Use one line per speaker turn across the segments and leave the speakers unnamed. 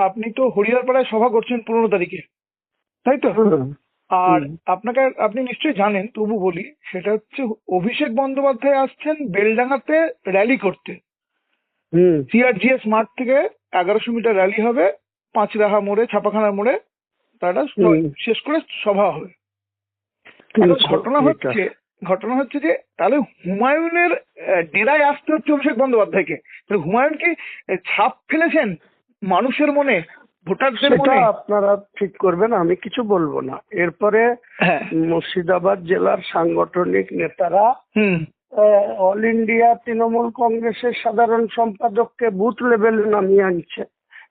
আপনি তো হরিহরপাড়ায় সভা করছেন 15 তারিখে, তাই তো? আর আপনি নিশ্চয়ই জানেন, তবু বলি, সেটা হচ্ছে অভিষেক বন্দ্যোপাধ্যায় আসছেন বেলডাঙ্গাতে র্যালি করতে। সিআরজিএস মাঠ থেকে 1100 মিটার র্যালি হবে, পাঁচরাহা মোড়ে, ছাপাখানা মোড়ে তারা শেষ করে সভা হবে। এখন ঘটনা হচ্ছে যে তাহলে হুমায়ুনের ডেরায় আসতে হচ্ছে অভিষেক বন্দ্যোপাধ্যায়কে। তাহলে হুমায়ুন কি ছাপ ফেলেছেন মানুষের মনে, ভোটারদের মনে?
আপনারা ঠিক করবেন, আমি কিছু বলবো না। এরপরে মুর্শিদাবাদ জেলার সাংগঠনিক নেতারা অল ইন্ডিয়া তৃণমূল কংগ্রেসের সাধারণ সম্পাদককে বুথ লেভেলে নামিয়ে আনছে।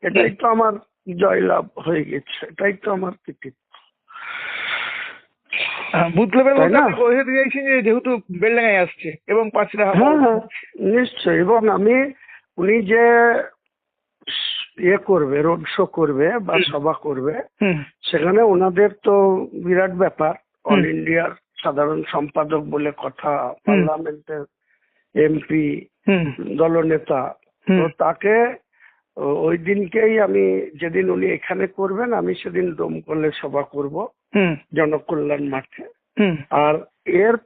এটাই তো আমার জয়লাভ হয়ে গেছে, এটাই তো আমার কৃতিত্ব।
বুথ লেভেল যেহেতু বেলডাঙ্গায় আসছে এবং পাঁচরাহা।
হ্যাঁ নিশ্চয়ই। এবং উনি যে করবে, রোড শো করবে বা সভা করবে, সেখানে ওনাদের তো বিরাট ব্যাপার। অল ইন্ডিয়ার সাধারণ সম্পাদক বলে কথা, পার্লামেন্টের এমপি, দলনেতা। তো তাকে ওই দিনকেই আমি, যেদিন উনি এখানে করবেন, আমি সেদিন দমকলে সভা করব জনকল্যাণ মাঠে। আর এর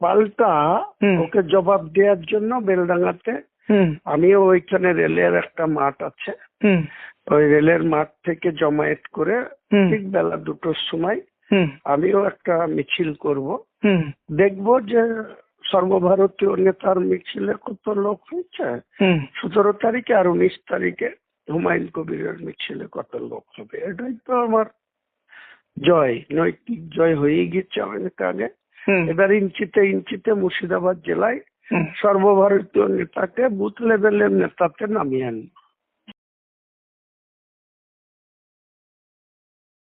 পাল্টা ওকে জবাব দেওয়ার জন্য বেলডাঙ্গাতে আমিও ওইখানে রেলের একটা মাঠ আছে, ওই রেলের মাঠ থেকে জমায়েত করে ঠিক বেলা 2টোর সময় আমিও একটা মিছিল করব। দেখবো যে সর্বভারতীয় নেতার মিছিলে কত লোক হয়েছে 17 তারিখে, আর 19 তারিখে হুমায়ুন কবিরের মিছিলে কত লোক হবে। এটাই তো আমার জয়, নৈতিক জয় হয়ে গেছে অনেক আগে। এবার ইঞ্চিতে ইঞ্চিতে মুর্শিদাবাদ জেলায় সর্বভারতীয় নেতাকে বুথ লেভেলের নেতাতে নামিয়ে আনবো।